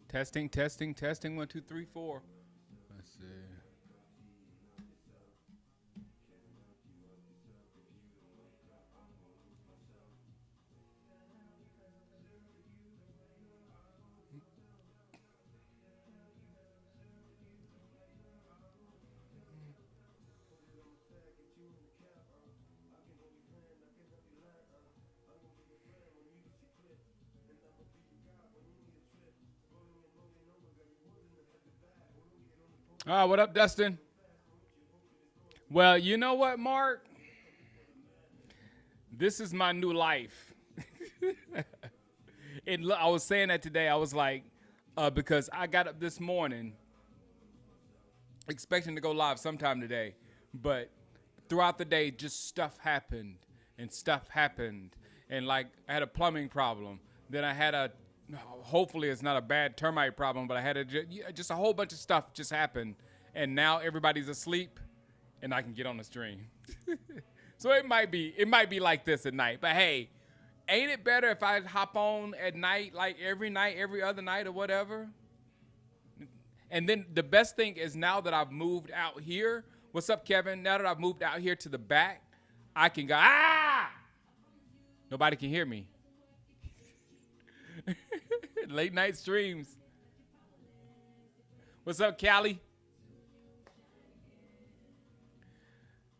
Testing, testing, testing. 1, 2, 3, 4. Let's see. What up, Dustin? Well, you know what, Mark? This is my new life. I was saying that today. I was like, because I got up this morning expecting to go live sometime today, but throughout the day, just stuff happened and stuff happened. And like, I had a plumbing problem. Then I had hopefully it's not a bad termite problem, but I had just a whole bunch of stuff just happened. And now everybody's asleep and I can get on the stream. So it might be like this at night, but hey, ain't it better if I hop on at night, like every night, every other night or whatever? And then the best thing is now that I've moved out here, what's up, Kevin? Now that I've moved out here to the back, I can go, nobody can hear me. Late night streams. What's up, Callie?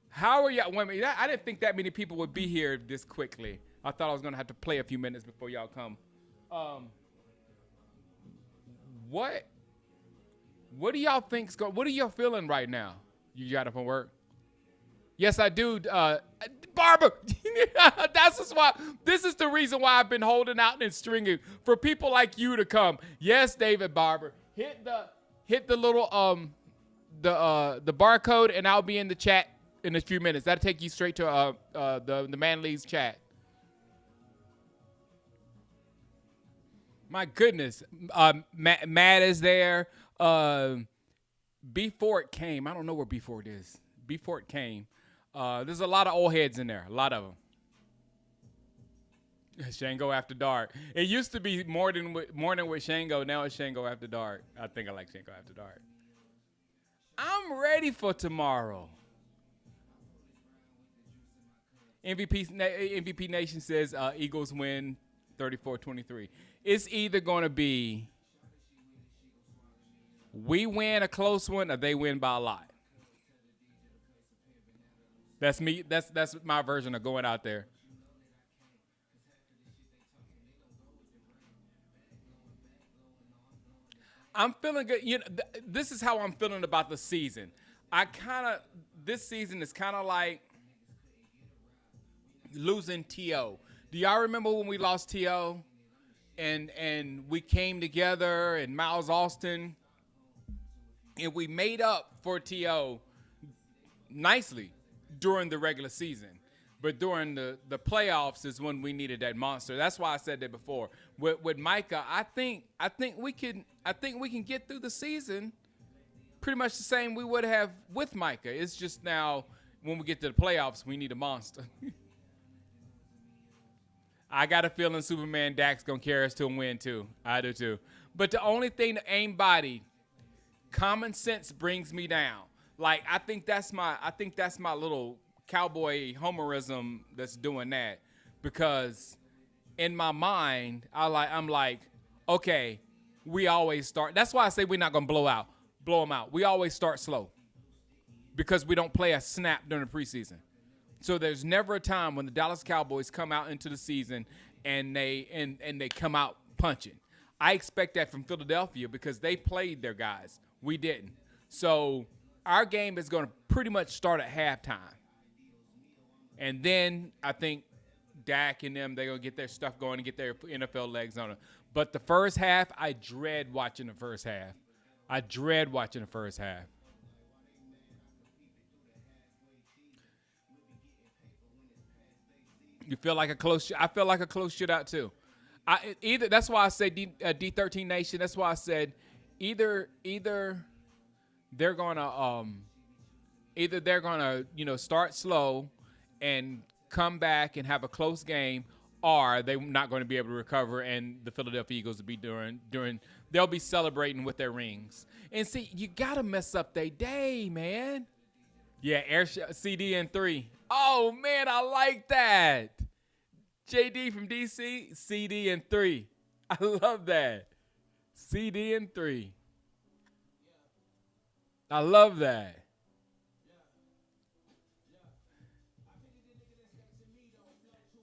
How are y'all? Wait a minute, I didn't think that many people would be here this quickly. I thought I was going to have to play a few minutes before y'all come. What do y'all think's going? What are y'all feeling right now? You got up from work? Yes, I do. Barbara, that's why. This is the reason why I've been holding out and stringing for people like you to come. Yes, David Barber, hit the little the barcode, and I'll be in the chat in a few minutes. That'll take you straight to the Manly's chat. My goodness, Matt is there. B Fort came. I don't know where B Fort is. B Fort came. There's a lot of old heads in there. A lot of them. Shango After Dark. It used to be Morning with Shango. Now it's Shango After Dark. I think I like Shango After Dark. I'm ready for tomorrow. MVP Nation says Eagles win 34-23. It's either going to be we win a close one or they win by a lot. That's me. That's my version of going out there. I'm feeling good. You know, this is how I'm feeling about the season. This season is kind of like losing T.O. Do y'all remember when we lost T.O. and we came together and Miles Austin and we made up for T.O. nicely during the regular season. But during the playoffs is when we needed that monster. That's why I said that before. With Micah, I think we can get through the season pretty much the same we would have with Micah. It's just now when we get to the playoffs, we need a monster. I got a feeling Superman Dak's gonna carry us to a win too. I do too. But the only thing that ain't bodied, common sense brings me down. Like I think that's my little cowboy homerism that's doing that, because in my mind I'm like, okay, we always start. That's why I say we're not gonna blow them out. We always start slow because we don't play a snap during the preseason. So there's never a time when the Dallas Cowboys come out into the season and they come out punching. I expect that from Philadelphia because they played their guys. We didn't. So our game is going to pretty much start at halftime. And then I think Dak and them, they're going to get their stuff going and get their NFL legs on it. But the first half, I dread watching the first half. You feel like a close. I feel like a close shootout too. That's why I say D13 Nation. That's why I said either they're gonna start slow and come back and have a close game, or they're not going to be able to recover, and the Philadelphia Eagles will be during they'll be celebrating with their rings. And see, you gotta mess up their day, man. Yeah, CD in 3. Oh man, I like that. JD from DC, CD in 3. I love that. CD in 3. I love that.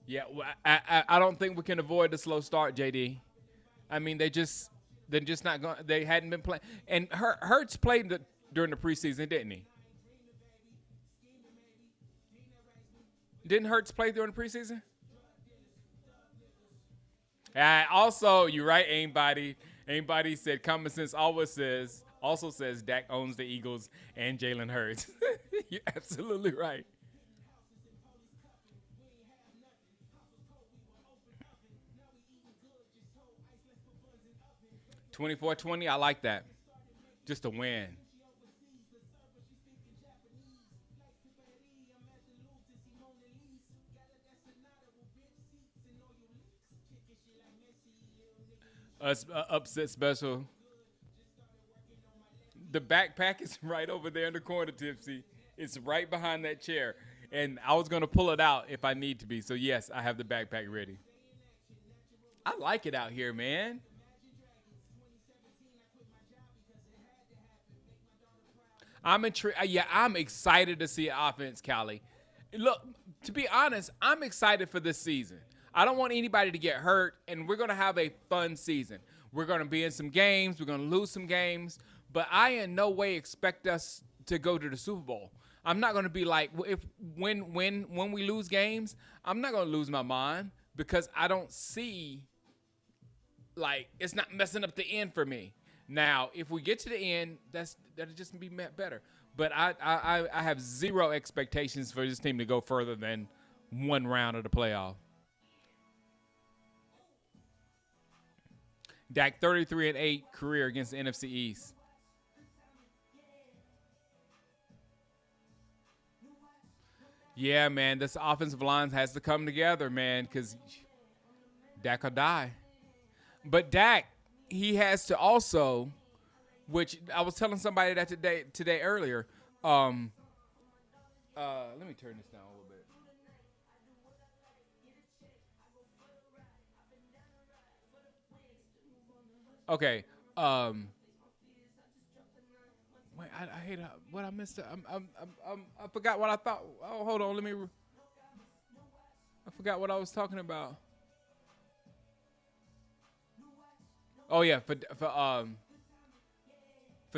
Yeah, well, I don't think we can avoid the slow start, JD. I mean, they're just not going. They hadn't been playing, and Hurts played during the preseason, didn't he? Didn't Hurts play during the preseason? Also, you're right, Ain't said common sense also says Dak owns the Eagles and Jalen Hurts. You're absolutely right. 24-20, I like that. Just a win. Upset special. The backpack is right over there in the corner, Tipsy. It's right behind that chair. And I was going to pull it out if I need to be. So, yes, I have the backpack ready. I like it out here, man. I'm excited to see offense, Callie. Look, to be honest, I'm excited for this season. I don't want anybody to get hurt, and we're going to have a fun season. We're going to be in some games. We're going to lose some games. But I in no way expect us to go to the Super Bowl. I'm not going to be like, when we lose games, I'm not going to lose my mind because I don't see, like, it's not messing up the end for me. Now, if we get to the end, that'll just be better. But I have zero expectations for this team to go further than one round of the playoff. Dak 33-8 career against the NFC East. Yeah, man, this offensive line has to come together, man, because Dak will die. But Dak, he has to also, which I was telling somebody that today earlier. Let me turn this down a little bit. Okay. Wait, I hate what I missed. I forgot what I thought. Oh, hold on. I forgot what I was talking about. Oh yeah, for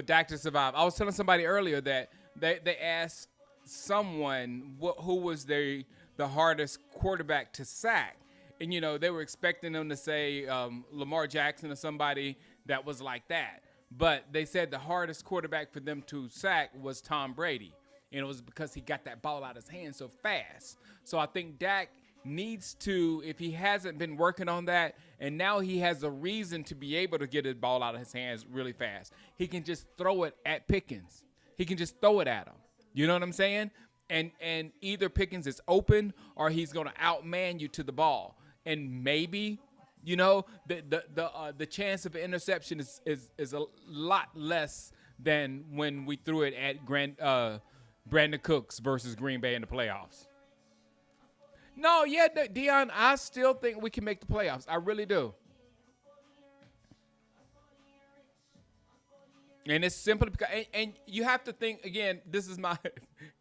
Dak to survive. I was telling somebody earlier that they asked someone who was the hardest quarterback to sack, and they were expecting them to say Lamar Jackson or somebody that was like that. But they said the hardest quarterback for them to sack was Tom Brady. And it was because he got that ball out of his hand so fast. So I think Dak needs to, if he hasn't been working on that, and now he has a reason to be able to get his ball out of his hands really fast, he can just throw it at Pickens. He can just throw it at him. You know what I'm saying? And either Pickens is open or he's going to outman you to the ball. And maybe the chance of an interception is a lot less than when we threw it at Brandon Cooks versus Green Bay in the playoffs. No, yeah, Dion, I still think we can make the playoffs. I really do. And it's simply because, and you have to think, again, this is my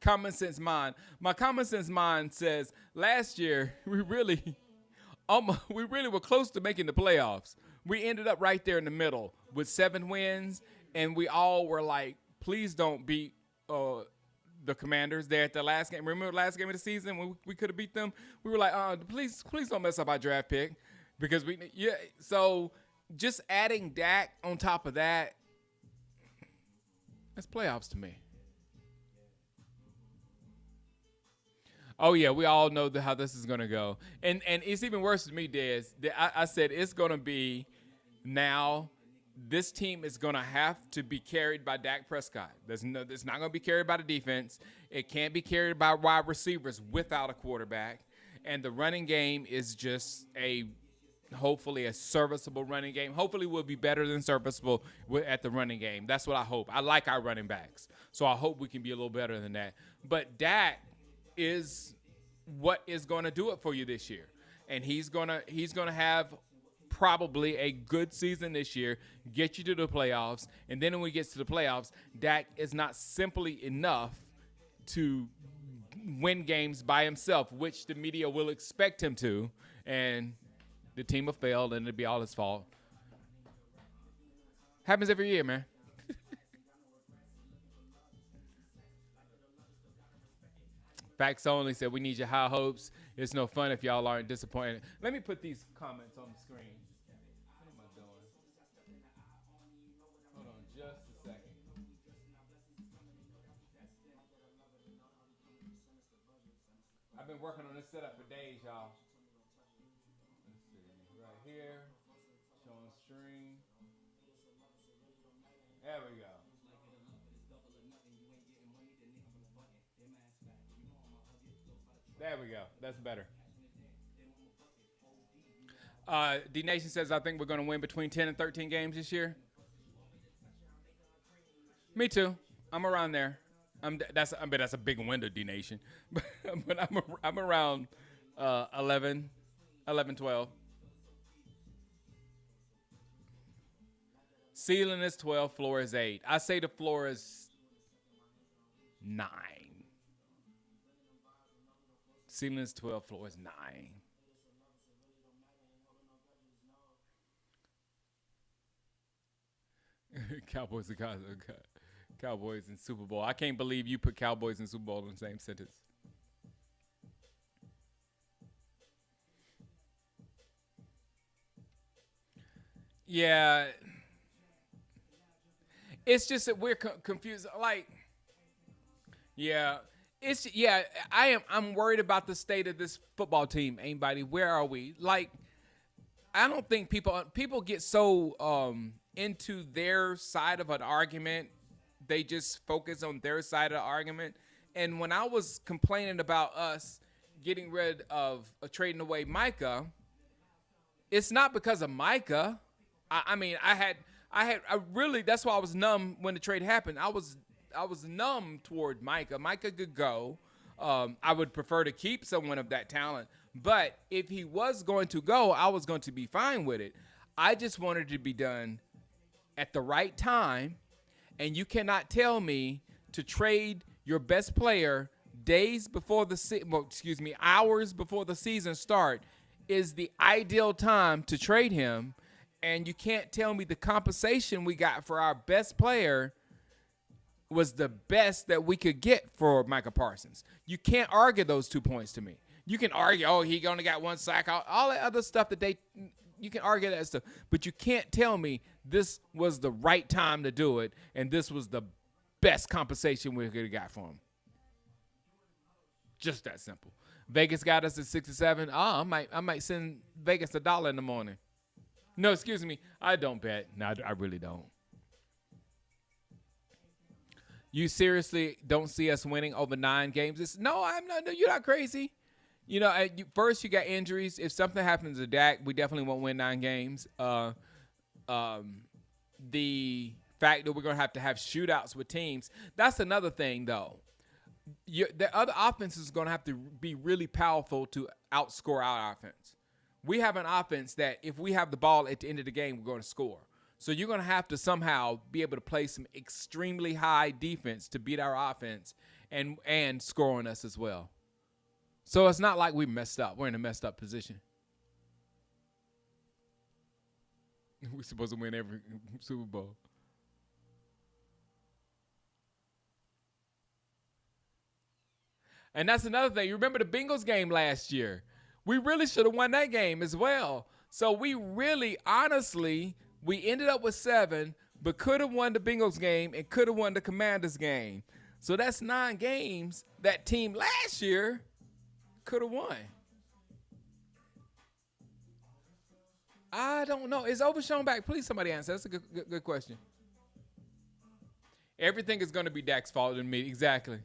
common sense mind. My common sense mind says last year we really were close to making the playoffs. We ended up right there in the middle with 7 wins, and we all were like, please don't beat the Commanders there at the last game. Remember the last game of the season when we could have beat them? We were like, please don't mess up our draft pick because so just adding Dak on top of that, that's playoffs to me. Oh, yeah, we all know how this is going to go. And it's even worse to me, Dez. I said it's going to be now this team is going to have to be carried by Dak Prescott. It's not going to be carried by the defense. It can't be carried by wide receivers without a quarterback. and the running game is just hopefully a serviceable running game. Hopefully we'll be better than serviceable at the running game. That's what I hope. I like our running backs, so I hope we can be a little better than that. But Dak is what is going to do it for you this year, and he's gonna have probably a good season this year, get you to the playoffs, and then when we get to the playoffs, Dak is not simply enough to win games by himself, which the media will expect him to, and the team will fail, and it'll be all his fault. Happens every year, man. Facts Only said, we need your high hopes. It's no fun if y'all aren't disappointed. Let me put these comments on the screen. What am I doing? Hold on just a second. I've been working on this setup for days, y'all. Let's see. Right here. Showing stream. There we go. There we go. That's better. D Nation says, I think we're going to win between 10 and 13 games this year. Me too. I'm around there. That's a big window, D Nation. But I'm around 11, 12. Ceiling is 12, floor is 8. I say the floor is 9. Ceiling is 12, floor is 9. Cowboys and Super Bowl. I can't believe you put Cowboys and Super Bowl in the same sentence. Yeah. It's just that we're confused. Like, yeah. I'm worried about the state of this football team. Anybody, where are we? Like, I don't think people get so into their side of an argument. They just focus on their side of the argument. And when I was complaining about us getting rid of trading away Micah, it's not because of Micah. I mean, I really, that's why I was numb when the trade happened. I was numb toward Micah. Micah could go. I would prefer to keep someone of that talent. But if he was going to go, I was going to be fine with it. I just wanted it to be done at the right time. And you cannot tell me to trade your best player hours before the season start is the ideal time to trade him. And you can't tell me the compensation we got for our best player was the best that we could get for Micah Parsons. You can't argue those 2 points to me. You can argue, he only got 1 sack, all that other stuff you can argue that stuff, but you can't tell me this was the right time to do it and this was the best compensation we could have got for him. Just that simple. Vegas got us at 67. I might send Vegas $1 in the morning. No, excuse me. I don't bet. No, I really don't. You seriously don't see us winning over 9 games? No, I'm not. No, you're not crazy. You know, first you got injuries. If something happens to Dak, we definitely won't win 9 games. The fact that we're going to have shootouts with teams, that's another thing, though. The other offense is going to have to be really powerful to outscore our offense. We have an offense that if we have the ball at the end of the game, we're going to score. So you're going to have to somehow be able to play some extremely high defense to beat our offense and score on us as well. So it's not like we messed up. We're in a messed up position. We're supposed to win every Super Bowl. And that's another thing. You remember the Bengals game last year? We really should have won that game as well. So we really, honestly, we ended up with 7, but could have won the Bengals game and could have won the Commanders game. So that's 9 games that team last year could have won. I don't know. Is Overshown back? Please, somebody answer. That's a good question. Everything is going to be Dak's fault and me. Exactly.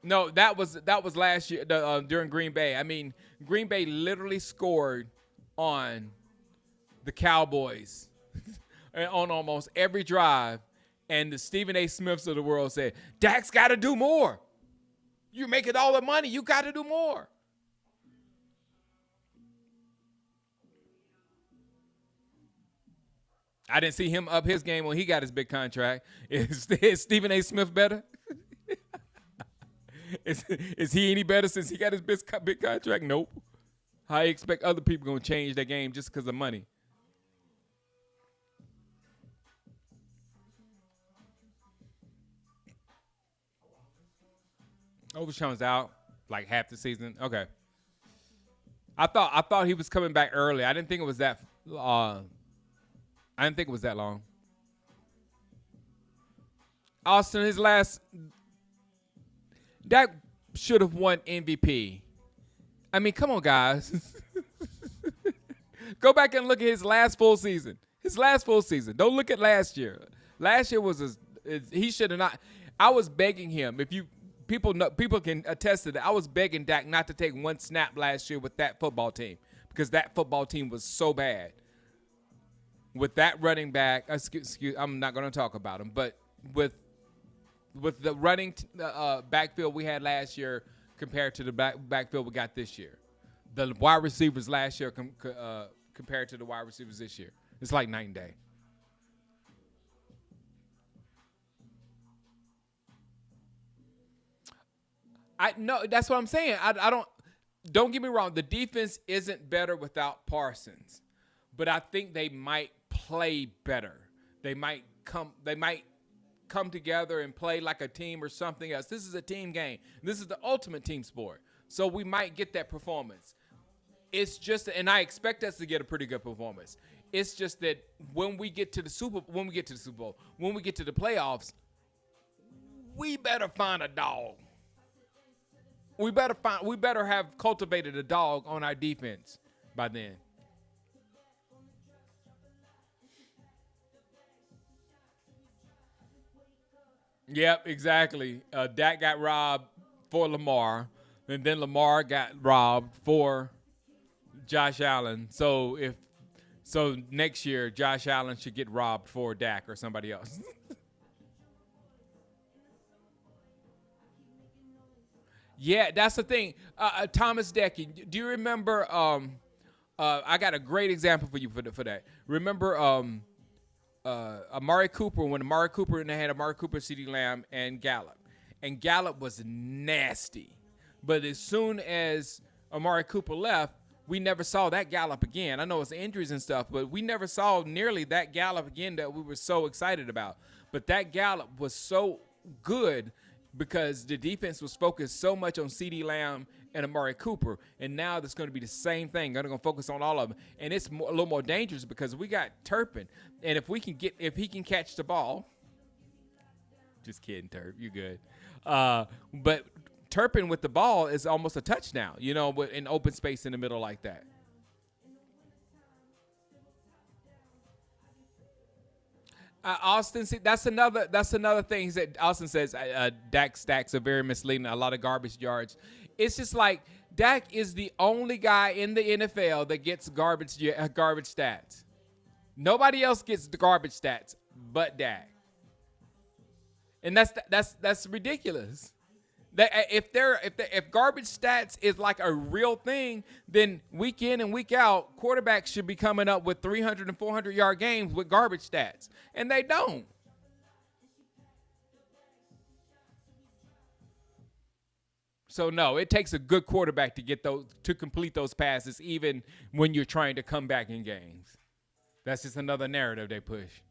No, that was last year during Green Bay. I mean, Green Bay literally scored on the Cowboys on almost every drive, and the Stephen A. Smiths of the world said, "Dak's got to do more. You're making all the money. You got to do more." I didn't see him up his game when he got his big contract. Is Stephen A. Smith better? Is he any better since he got his big contract? Nope. How you expect other people going to change their game just because of money? Overshown's out like half the season. Okay. I thought he was coming back early. I didn't think it was that. I didn't think it was that long. Austin, his last. That should have won MVP. I mean, come on, guys. Go back and look at his last full season. His last full season. Don't look at last year. Last year was he should have not. I was begging him. If you people can attest to that. I was begging Dak not to take one snap last year with that football team because that football team was so bad. With that running back, excuse I'm not going to talk about him, but with the running backfield we had last year compared to the backfield we got this year, the wide receivers last year compared to the wide receivers this year, it's like night and day. I no, that's what I'm saying. I don't get me wrong. The defense isn't better without Parsons, but I think they might play better. They might come together and play like a team or something else. This is a team game. This is the ultimate team sport. So we might get that performance. It's just, and I expect us to get a pretty good performance. It's just that when we get to the Super Bowl, when we get to the playoffs, we better find a dog. We better have cultivated a dog on our defense by then. Yep, exactly. Dak got robbed for Lamar, and then Lamar got robbed for Josh Allen. So next year, Josh Allen should get robbed for Dak or somebody else. Yeah, that's the thing. Thomas Decky, do you remember? I got a great example for you for that. Remember Amari Cooper when Amari Cooper and they had Amari Cooper, CeeDee Lamb, and Gallup, and Gallup was nasty. But as soon as Amari Cooper left, we never saw that Gallup again. I know it's injuries and stuff, but we never saw nearly that Gallup again that we were so excited about. But that Gallup was so good because the defense was focused so much on CeeDee Lamb and Amari Cooper, and now that's going to be the same thing. They're going to focus on all of them, and it's a little more dangerous because we got Turpin, and if he can catch the ball, just kidding, Turp, you good. But Turpin with the ball is almost a touchdown, in open space in the middle like that. Austin, see, that's another thing that Austin says. Dak stacks are very misleading. A lot of garbage yards. It's just like Dak is the only guy in the NFL that gets garbage stats. Nobody else gets the garbage stats but Dak, and that's ridiculous. That if garbage stats is like a real thing, then week in and week out, quarterbacks should be coming up with 300 and 400-yard games with garbage stats, and they don't. So no, it takes a good quarterback to get those to complete those passes, even when you're trying to come back in games. That's just another narrative they push.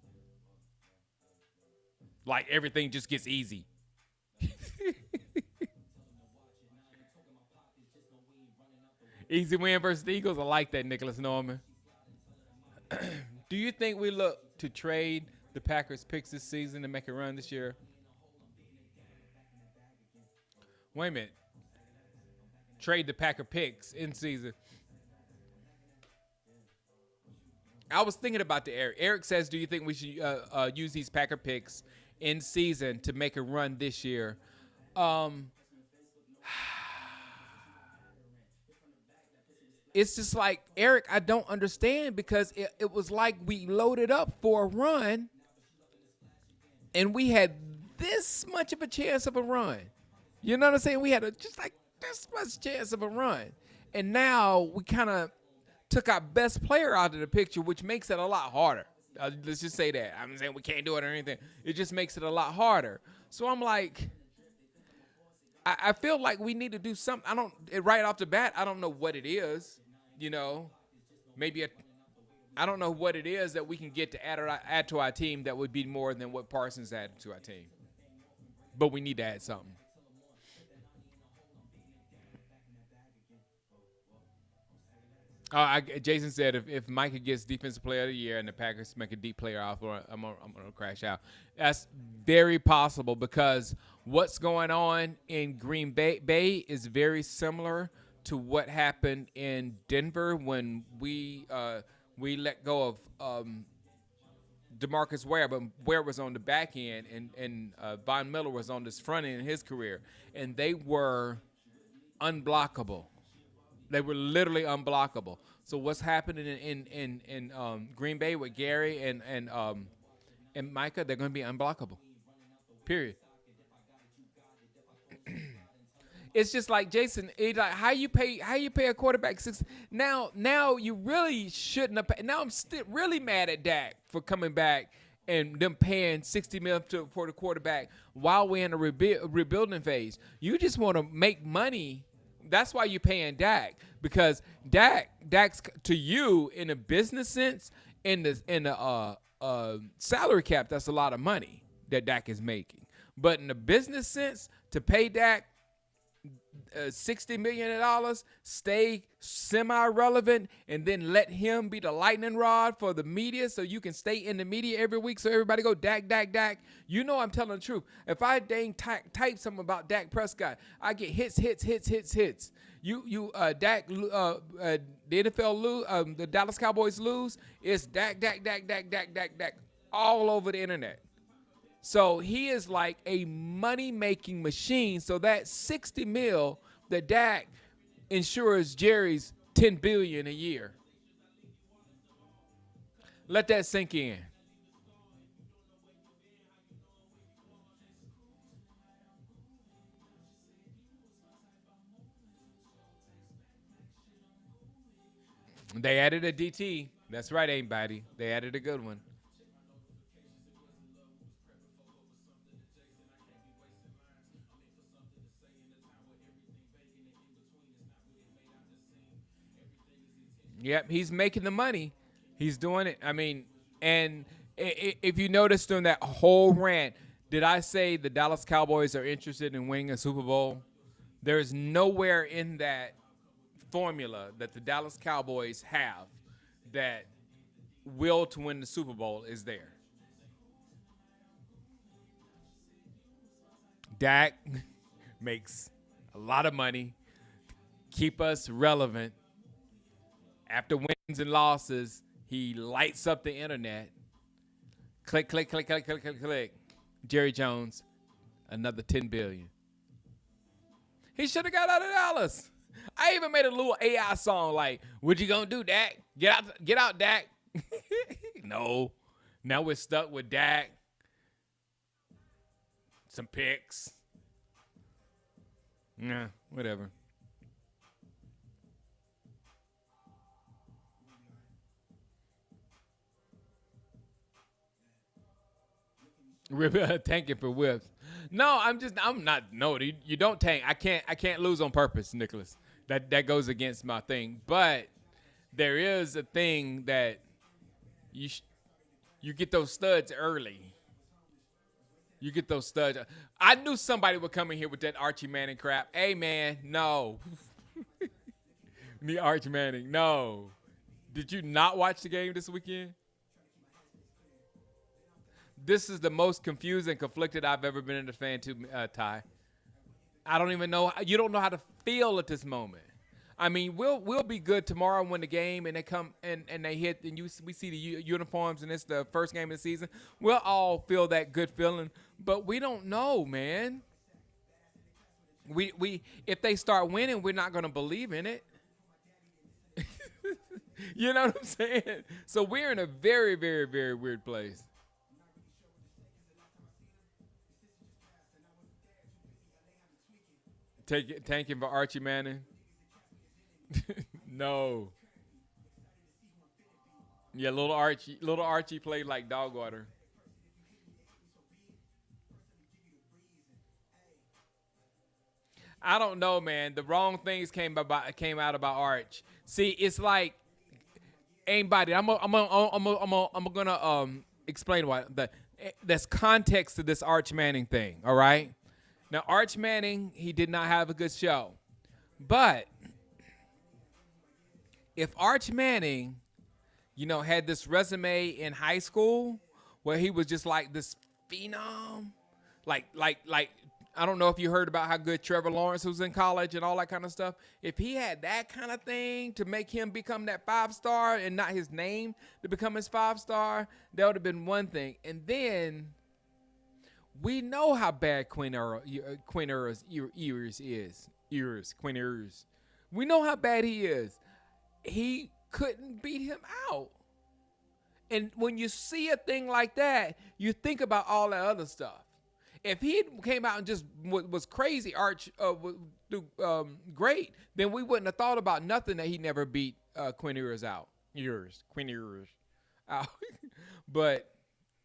Like everything just gets easy. Easy win versus the Eagles. I like that, Nicholas Norman. Do you think we look to trade the Packers picks this season to make a run this year? Wait a minute. Trade the Packer picks in season. I was thinking about the Eric. Eric says, do you think we should use these Packer picks in season to make a run this year? it's just like, Eric, I don't understand, because it was like we loaded up for a run and we had this much of a chance of a run. You know what I'm saying? We had just like this much chance of a run. And now we kind of took our best player out of the picture, which makes it a lot harder. Let's just say that. I'm saying we can't do it or anything. It just makes it a lot harder. So I'm like, I feel like we need to do something. Right off the bat, I don't know what it is. You know, maybe I don't know what it is that we can get to add to our team that would be more than what Parsons added to our team. But we need to add something. Jason said if Micah gets Defensive Player of the Year and the Packers make a deep player offer, I'm gonna crash out. That's very possible, because what's going on in Green Bay is very similar to what happened in Denver when we let go of DeMarcus Ware, but Ware was on the back end, and Von Miller was on this front end in his career, and they were unblockable. They were literally unblockable. So what's happening in Green Bay with Gary and Micah? They're going to be unblockable. Period. It's just like, Jason. It's like, how you pay a quarterback six. Now you really shouldn't have paid. Now I'm still really mad at Dak for coming back and them paying $60 million for the quarterback while we're in a rebuilding phase. You just want to make money. That's why you're paying Dak, because Dak's to you in a business sense, in the salary cap, that's a lot of money that Dak is making. But in the business sense, to pay Dak $60 million, stay semi-relevant, and then let him be the lightning rod for the media, so you can stay in the media every week, so everybody go Dak, Dak, Dak. You know I'm telling the truth. If I dang type something about Dak Prescott, I get hits. Dak, the NFL lose, the Dallas Cowboys lose, it's Dak, Dak, Dak, Dak, Dak, Dak, Dak, all over the internet. So he is like a money-making machine. So that $60 million that Dak insures Jerry's $10 billion a year. Let that sink in. They added a DT. That's right, anybody. They added a good one. Yep, he's making the money. He's doing it. I mean, and if you notice during that whole rant, did I say the Dallas Cowboys are interested in winning a Super Bowl? There's nowhere in that formula that the Dallas Cowboys have that will to win the Super Bowl is there. Dak makes a lot of money, keep us relevant. After wins and losses, he lights up the internet. Click, click, click, click, click, click, click. Jerry Jones, another $10 billion. He should have got out of Dallas. I even made a little AI song like, "What you gonna do, Dak? Get out, Dak." No. Now we're stuck with Dak. Some picks. Nah, whatever. Tanking for whips. No, I'm not. No, you don't tank. I can't lose on purpose, Nicholas. That goes against my thing. But there is a thing that you get those studs early. You get those studs. I knew somebody would come in here with that Archie Manning crap. Hey, man, no. Me, Archie Manning, no. Did you not watch the game this weekend? This is the most confused and conflicted I've ever been in a fan to, Ty. I don't even know. You don't know how to feel at this moment. I mean, we'll be good tomorrow when the game and they come and they hit and we see the uniforms and it's the first game of the season. We'll all feel that good feeling, but we don't know, man. We if they start winning, we're not going to believe in it. You know what I'm saying? So we're in a very, very, very weird place. Take it, tanking for Archie Manning. No. Yeah, little Archie played like dog water. I don't know, man. The wrong things came out about Arch. See, it's like anybody. I'm gonna explain why. There's context to this Arch Manning thing. All right. Now, Arch Manning, he did not have a good show, but if Arch Manning, had this resume in high school where he was just like this phenom, like I don't know if you heard about how good Trevor Lawrence was in college and all that kind of stuff. If he had that kind of thing to make him become that 5-star and not his name to become his 5-star, that would have been one thing. And then we know how bad Quinn Ewers is. Quinn Ewers. We know how bad he is. He couldn't beat him out. And when you see a thing like that, you think about all that other stuff. If he came out and just was crazy, great, then we wouldn't have thought about nothing that he never beat Quinn Ewers out. Quinn Ewers out. But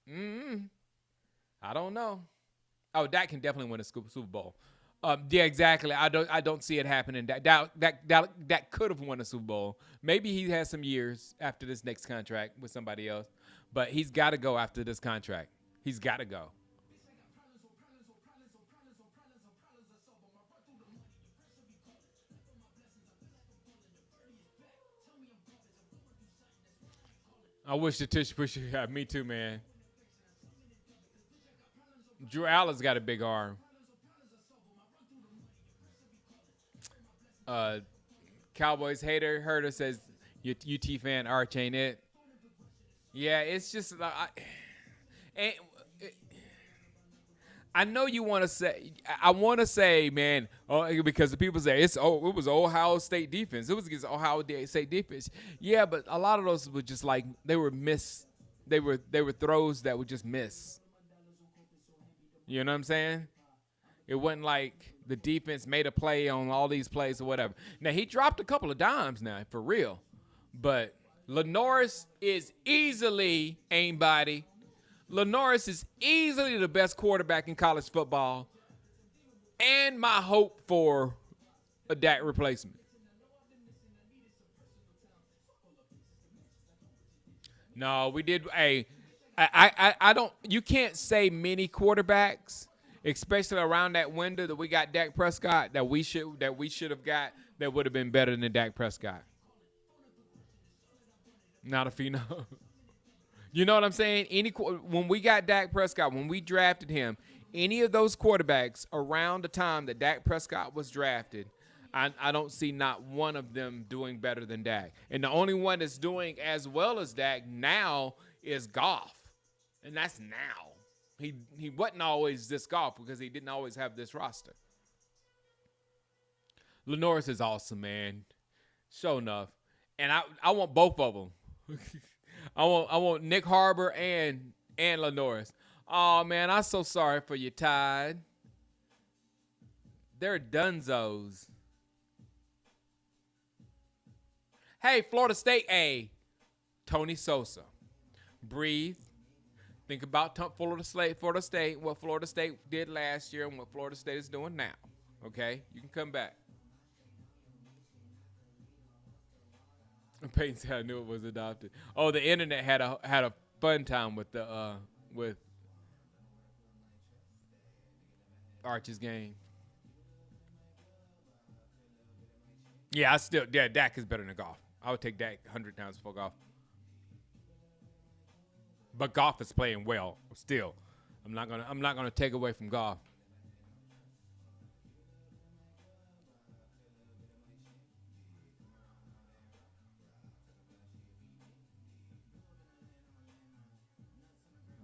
I don't know. Oh, Dak can definitely win a Super Bowl. Yeah, exactly. I don't see it happening. That could have won a Super Bowl. Maybe he has some years after this next contract with somebody else, but he's got to go after this contract. He's got to go. I wish the tissue pusher had me too, man. Drew Allen's got a big arm. Uh, Cowboys hater Herder says, UT fan Arch ain't it? Yeah, it's just and I know you want to say. I want to say, man, because the people say it was Ohio State defense. It was against Ohio State defense. Yeah, but a lot of those were just like they were miss. They were throws that would just miss. You know what I'm saying? It wasn't like the defense made a play on all these plays or whatever. Now, he dropped a couple of dimes now, for real. But Lenoris is easily aimbody. Lenoris is easily the best quarterback in college football. And my hope for a Dak replacement. No, we did. I don't. You can't say many quarterbacks, especially around that window that we got Dak Prescott that we should have got that would have been better than Dak Prescott. Not a phenom. You know what I'm saying? When we got Dak Prescott, when we drafted him, any of those quarterbacks around the time that Dak Prescott was drafted, I don't see not one of them doing better than Dak. And the only one that's doing as well as Dak now is Goff. And that's now. He wasn't always this Goff because he didn't always have this roster. Lenoris is awesome, man. Sure enough. And I want both of them. I want Nick Harbor and Lenoris. Oh, man, I'm so sorry for you, Tide. They're dunzos. Hey, Florida State, Tony Sosa. Breathe. Think about Florida State, what Florida State did last year and what Florida State is doing now. Okay? You can come back. Peyton said I knew it was adopted. Oh, the internet had a fun time with with Arch's game. Yeah, Dak is better than Goff. I would take Dak 100 times before Goff. But Goff is playing well still. I'm not gonna take away from Goff.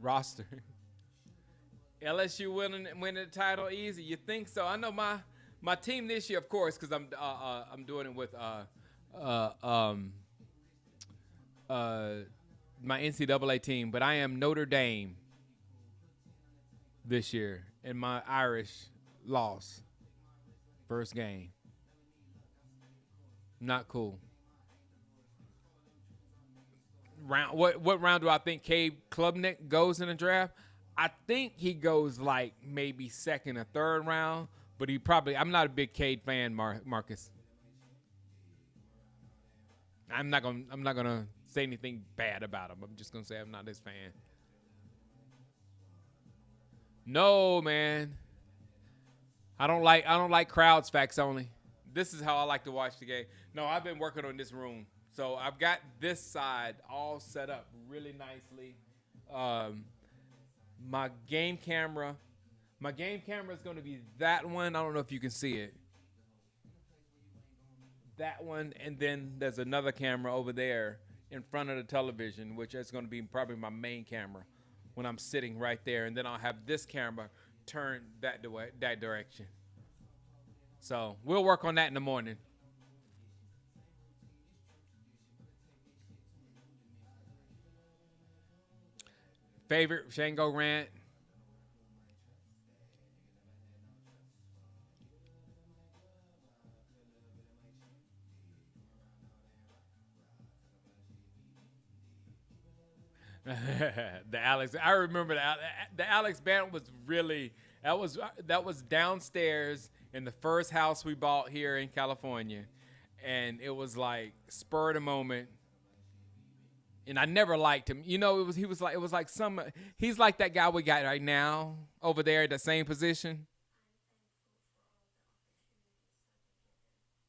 Roster. LSU winning the title easy. You think so? I know my team this year, of course, because I'm doing it with my NCAA team, but I am Notre Dame this year, and my Irish lost first game. Not cool. What round do I think Cade Klubnik goes in the draft? I think he goes like maybe second or third round, but he probably. I'm not a big Cade fan, Marcus. I'm not gonna say anything bad about him. I'm just gonna say I'm not his fan. No, man. I don't like crowds, facts only. This is how I like to watch the game. No, I've been working on this room. So I've got this side all set up really nicely. My game camera is going to be that one. I don't know if you can see it. That one, and then there's another camera over there in front of the television, which is going to be probably my main camera when I'm sitting right there. And then I'll have this camera turned that direction. So we'll work on that in the morning. Favorite Shango rant? The Alex. I remember the Alex band was really that was downstairs in the first house we bought here in California, and it was like spur of the moment. And I never liked him. You know, he's like that guy we got right now over there at the same position.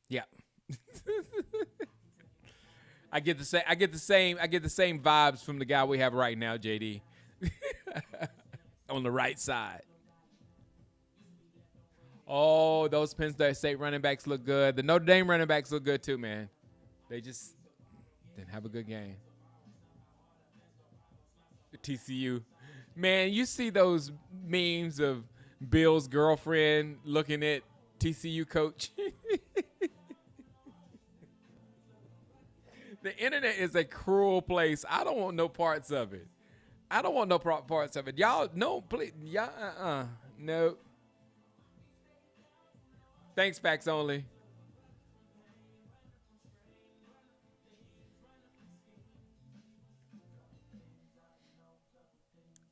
Yeah. I get the same vibes from the guy we have right now, JD. On the right side. Oh, those Penn State running backs look good. The Notre Dame running backs look good too, man. They just didn't have a good game. TCU. Man, you see those memes of Bill's girlfriend looking at TCU coach? The internet is a cruel place. I don't want no parts of it. Y'all, no, please. Y'all, no. Thanks, facts only.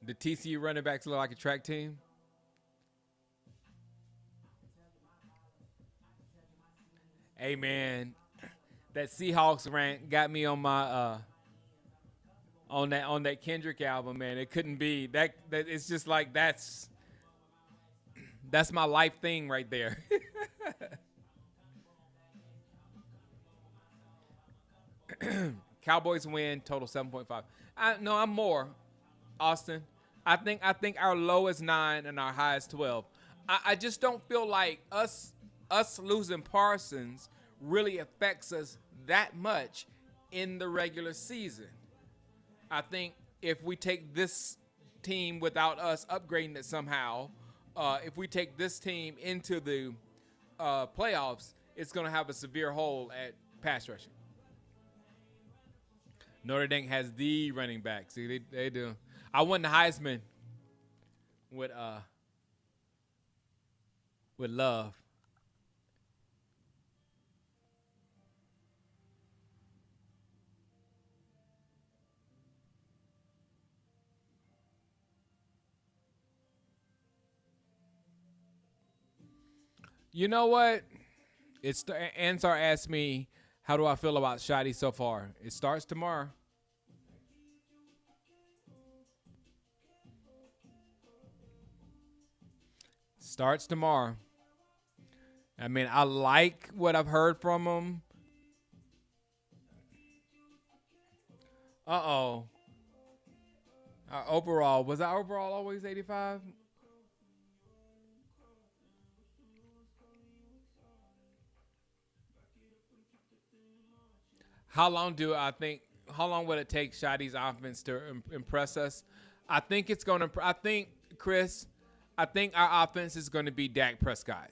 The TCU running backs look like a track team. Hey, man, that Seahawks rant got me on my on that Kendrick album, man. It couldn't be that it's just like that's my life thing right there. Cowboys win, total 7.5. No, I'm more. Austin. I think our low is 9 and our high is 12. I just don't feel like us losing Parsons really affects us that much in the regular season. I think if we take this team without us upgrading it somehow, if we take this team into the playoffs, it's going to have a severe hole at pass rushing. Notre Dame has the running back. See, they do. I won the Heisman with Love. You know what? Ansar asked me, how do I feel about Shotty so far? It starts tomorrow. Starts tomorrow. I mean, I like what I've heard from him. Uh-oh. Was our overall always 85? How long will it take Shotty's offense to impress us? I think it's going to, Chris, I think our offense is going to be Dak Prescott.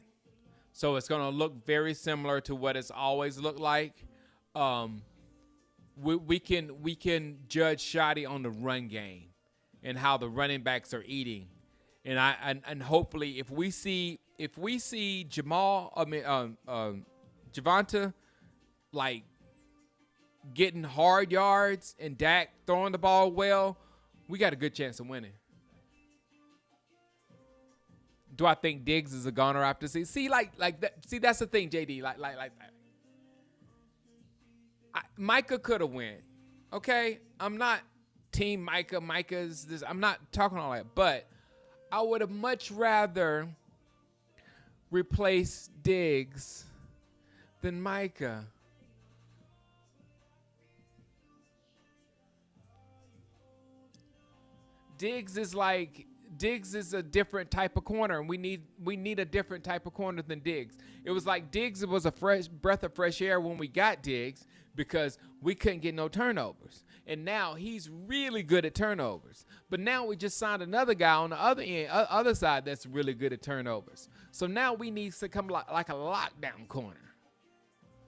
So it's going to look very similar to what it's always looked like. we can judge shoddy on the run game and how the running backs are eating, and hopefully if we see Javonta like getting hard yards and Dak throwing the ball well, we got a good chance of winning. Do I think Diggs is a goner after season? See, like that. See, that's the thing, JD. Like Micah could have win. Okay, I'm not team Micah. Micah's this. I'm not talking all that, but I would have much rather replaced Diggs than Micah. Diggs is a different type of corner, and we need a different type of corner than Diggs. It was like Diggs was a fresh breath of fresh air when we got Diggs because we couldn't get no turnovers. And now he's really good at turnovers. But now we just signed another guy on the other end, other side that's really good at turnovers. So now we need to come like a lockdown corner,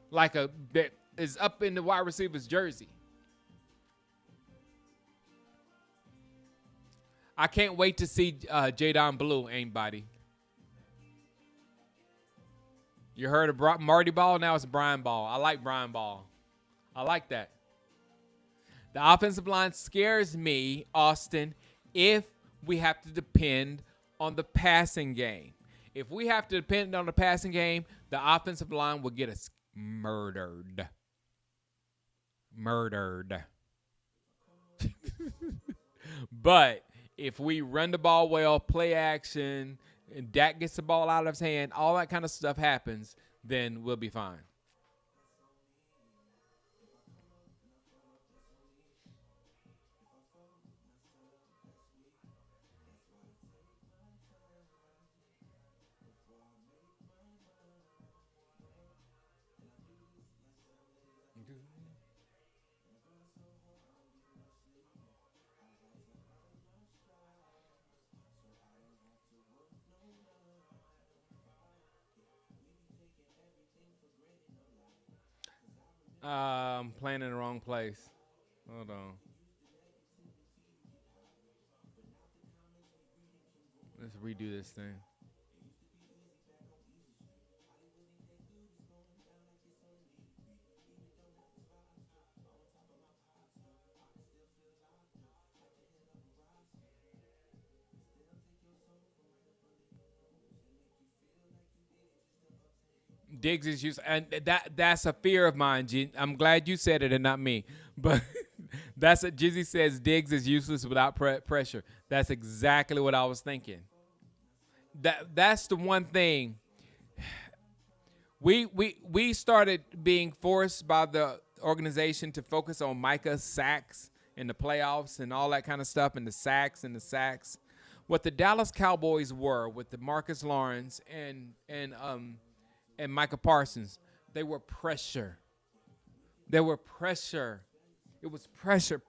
like a that is up in the wide receiver's jersey. I can't wait to see Jadon Blue, anybody. You heard of Marty Ball? Now it's Brian Ball. I like Brian Ball. I like that. The offensive line scares me, Austin, if we have to depend on the passing game. If we have to depend on the passing game, the offensive line will get us murdered. Murdered. But if we run the ball well, play action, and Dak gets the ball out of his hand, all that kind of stuff happens, then we'll be fine. I'm playing in the wrong place. Hold on. Let's redo this thing. Diggs is used, and that's a fear of mine. I'm glad you said it and not me. But that's what Jizzy says. Diggs is useless without pressure. That's exactly what I was thinking. That's the one thing. We started being forced by the organization to focus on Micah's sacks in the playoffs and all that kind of stuff, and the sacks. What the Dallas Cowboys were with the Marcus Lawrence and Micah Parsons, they were pressure. They were pressure. It was pressure.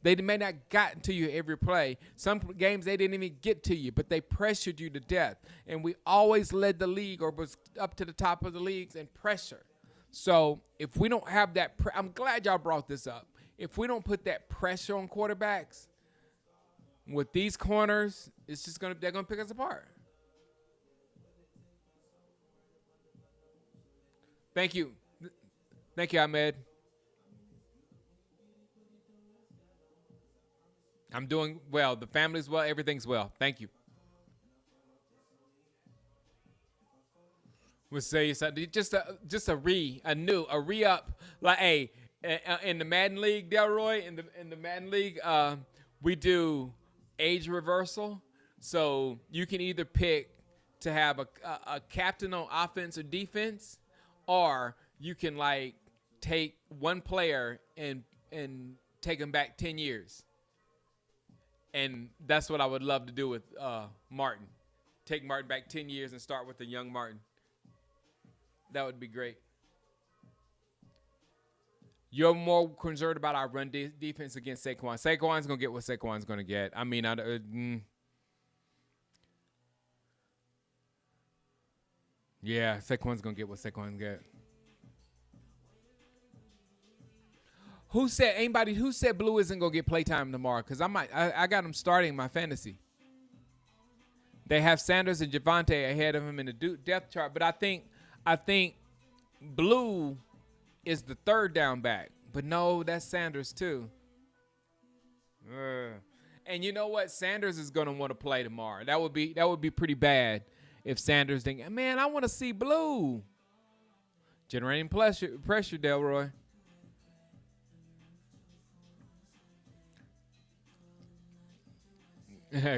They may not gotten to you every play. Some games they didn't even get to you, but they pressured you to death. And we always led the league or was up to the top of the leagues in pressure. So if we don't have that, I'm glad y'all brought this up. If we don't put that pressure on quarterbacks with these corners, they're gonna pick us apart. Thank you, Ahmed. I'm doing well. The family's well. Everything's well. Thank you. We'll say something. Just a re-up. Like, hey, in the Madden League, Delroy, in the Madden League, we do age reversal. So you can either pick to have a captain on offense or defense, or you can like take one player and take him back 10 years. And that's what I would love to do with Martin. Take Martin back 10 years and start with the young Martin. That would be great. You're more concerned about our run defense against Saquon. Saquon's going to get what Saquon's going to get. I mean, yeah, Saquon's going to get what Saquon's get. Who said Blue isn't gonna get playtime tomorrow? Because I got him starting my fantasy. They have Sanders and Javonte ahead of him in the depth chart, but I think Blue is the third down back. But no, that's Sanders too. And you know what? Sanders is gonna want to play tomorrow. That would be pretty bad if Sanders didn't. Man, I want to see Blue. Generating pressure, Delroy.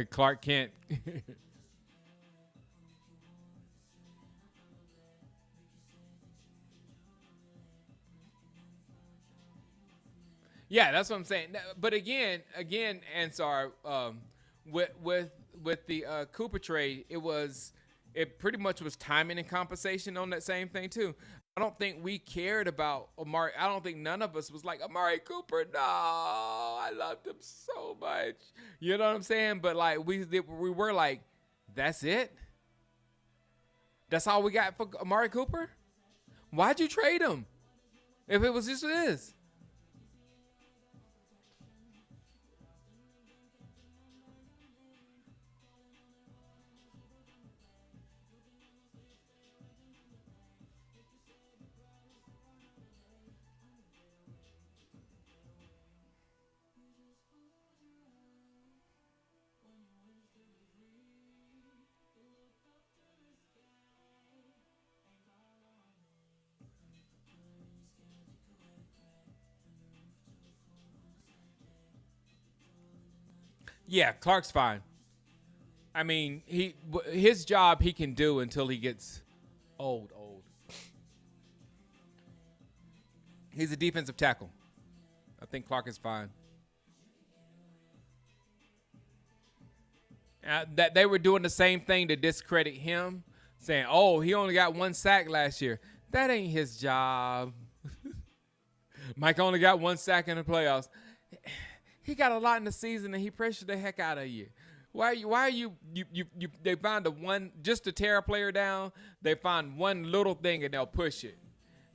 Clark Kent. Yeah, that's what I'm saying. But again, Ansar, with the Cooper trade, it pretty much was timing and compensation on that same thing too. I don't think we cared about Amari. I don't think none of us was like Amari Cooper. No, I loved him so much. You know what I'm saying? But like we were like, that's it. That's all we got for Amari Cooper. Why'd you trade him? If it was just this. Yeah, Clark's fine. I mean, his job he can do until he gets old. He's a defensive tackle. I think Clark is fine. That they were doing the same thing to discredit him, saying, "Oh, he only got 1 sack last year." That ain't his job. Mike only got 1 sack in the playoffs. He got a lot in the season, and he pressured the heck out of you. Why are you they find the one just to tear a player down, they find one little thing and they'll push it.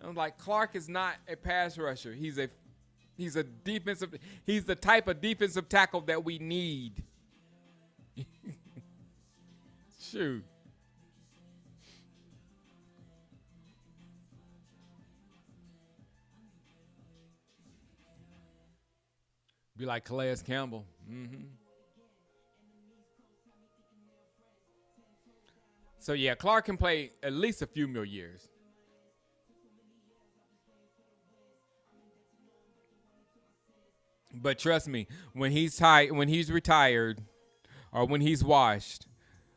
And I'm like, Clark is not a pass rusher. He's a defensive, he's the type of defensive tackle that we need. Shoot. Be like Calais Campbell. Mm-hmm. So yeah, Clark can play at least a few more years. But trust me, when he's retired, or when he's washed,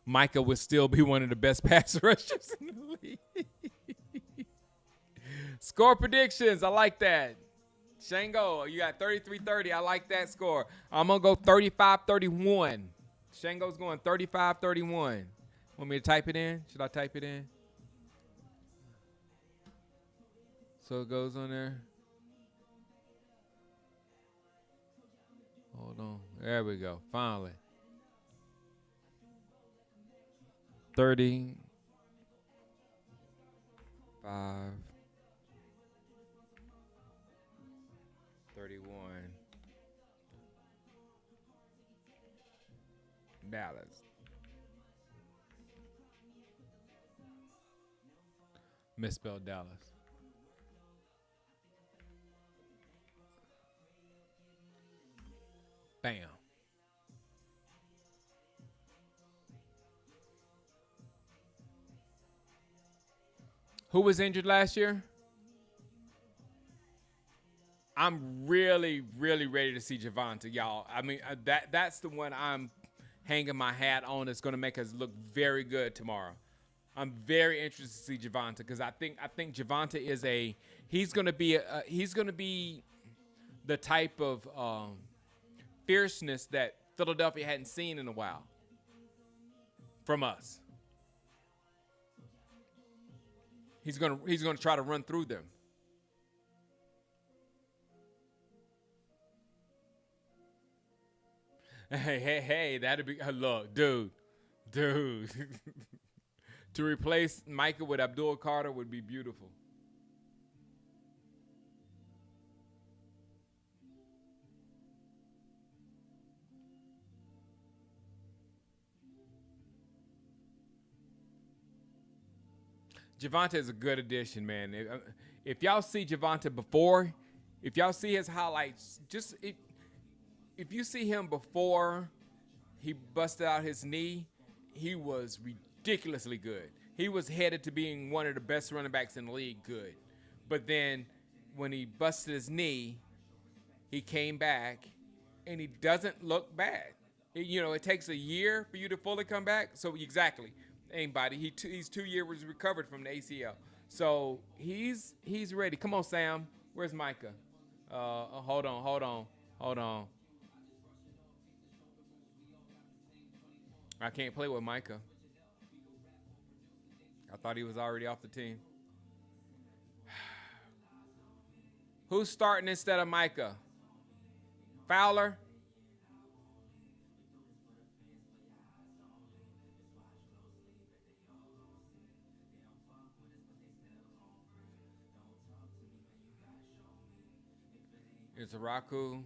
Micah would still be one of the best pass rushers in the league. Score predictions. I like that. Shango, you got 33-30. I like that score. I'm going to go 35-31. Shango's going 35-31. Want me to type it in? Should I type it in? So it goes on there. Hold on. There we go. Finally. 35. 31. Dallas. Misspelled Dallas. Bam. Who was injured last year? I'm really, really ready to see Javonte, y'all. I mean, that's the one I'm hanging my hat on. It's going to make us look very good tomorrow. I'm very interested to see Javonte because I think Javonte is he's going to be the type of fierceness that Philadelphia hadn't seen in a while from us. He's gonna try to run through them. Hey, that'd be look, dude. To replace Micah with Abdul Carter would be beautiful. Javonte is a good addition, man. If y'all see Javonte before, if y'all see his highlights, if you see him before he busted out his knee, he was ridiculously good. He was headed to being one of the best running backs in the league, good. But then when he busted his knee, he came back, and he doesn't look bad. It takes a year for you to fully come back. So exactly, anybody. He's 2 years recovered from the ACL. So he's ready. Come on, Sam. Where's Micah? Hold on. I can't play with Micah. I thought he was already off the team. Who's starting instead of Micah? Fowler? Is Araku?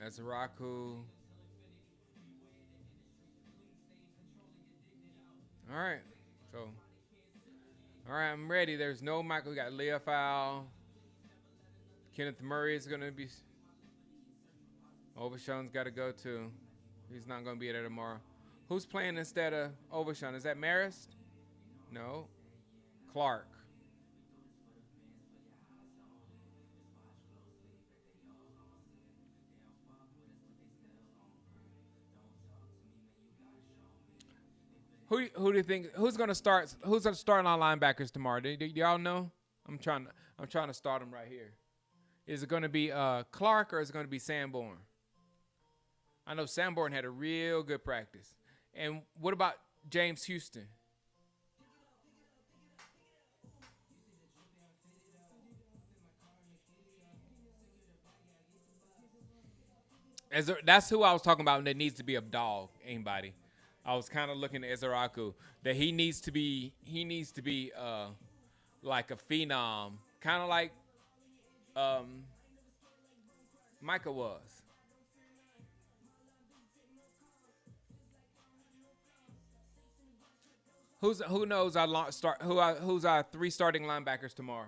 That's Araku. All right. So, all right, I'm ready. There's no Michael. We got Leah Fowl. Kenneth Murray is going to be. Overshown's got to go too. He's not going to be there tomorrow. Who's playing instead of Overshown? Is that Marist? No. Clark. Who do you think? Who's going to start? Who's going to start on linebackers tomorrow? Do y'all know? I'm trying to start them right here. Is it going to be Clark or is it going to be Sanborn? I know Sanborn had a real good practice. And what about James Houston? That's who I was talking about that needs to be a dog. Anybody? I was kind of looking at Ezeraku that he needs to be like a phenom, kind of like um, Micah was. Who knows who's our three starting linebackers tomorrow?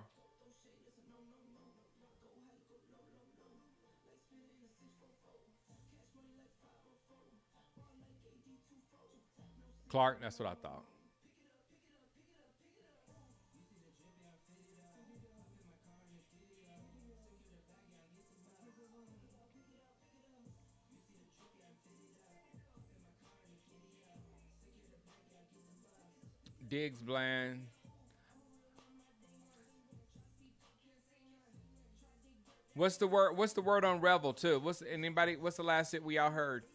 Clark, that's what I thought. Diggs, Bland. What's the word? What's the word on Revel too? What's the last shit we all heard?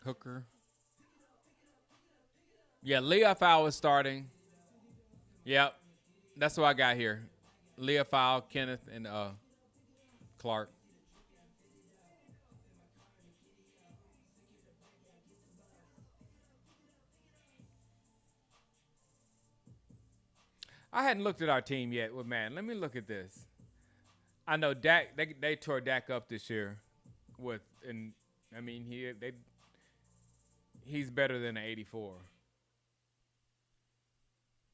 Hooker. Yeah, Leah Fowl is starting. Yep, that's what I got here. Leah Fowl, Kenneth, and Clark. I hadn't looked at our team yet with man. Let me look at this. I know Dak. They tore Dak up this year, and I mean he's better than an 84.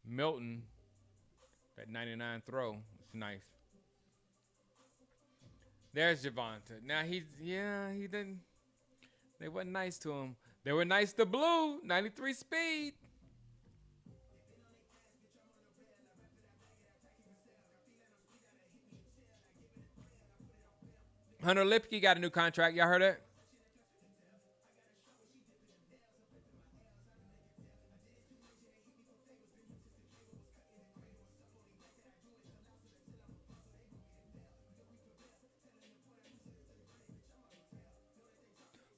Milton, that 99 throw, it's nice. There's Javonte. Now he didn't. They wasn't nice to him. They were nice to Blue, 93 speed. Hunter Lipke got a new contract. Y'all heard that?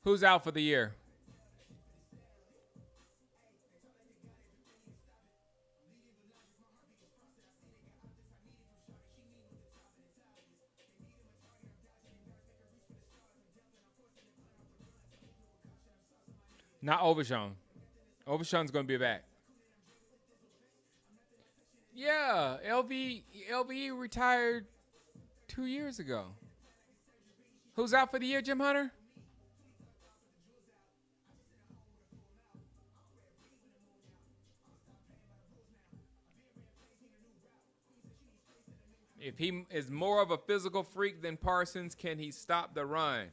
Who's out for the year? Not Overshawn. Overshawn's gonna be back. Yeah, LVE retired 2 years ago. Who's out for the year, Jim Hunter? If he is more of a physical freak than Parsons, can he stop the run?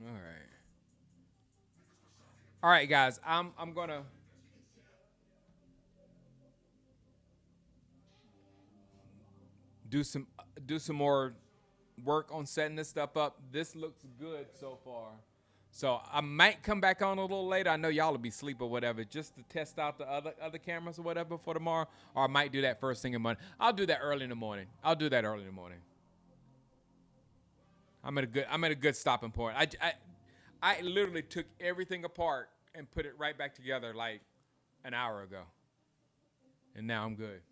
All right. All right, guys. I'm gonna do some more work on setting this stuff up. This looks good so far. So I might come back on a little later. I know y'all will be asleep or whatever, just to test out the other cameras or whatever for tomorrow. Or I might do that first thing in the morning. I'll do that early in the morning. I'm at a good stopping point. I literally took everything apart and put it right back together like an hour ago, and now I'm good.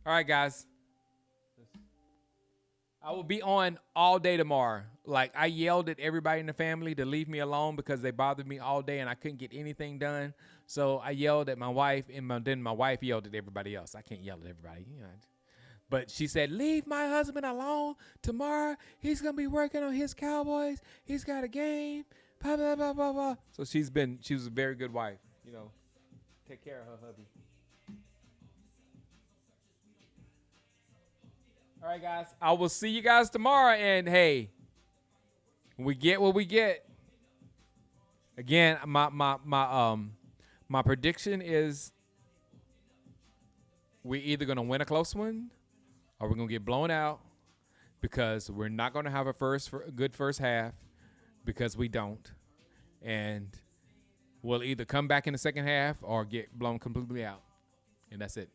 All right, guys. I will be on all day tomorrow. Like, I yelled at everybody in the family to leave me alone because they bothered me all day and I couldn't get anything done. So I yelled at my wife, and then my wife yelled at everybody else. I can't yell at everybody. But she said, leave my husband alone. Tomorrow, he's going to be working on his Cowboys. He's got a game. Blah, blah, blah, blah, blah. So she was a very good wife. Take care of her hubby. All right, guys. I will see you guys tomorrow. And, hey, we get what we get. Again, my prediction is we're either going to win a close one or we're going to get blown out, because we're not going to have a good first half, because we don't. And we'll either come back in the second half or get blown completely out. And that's it.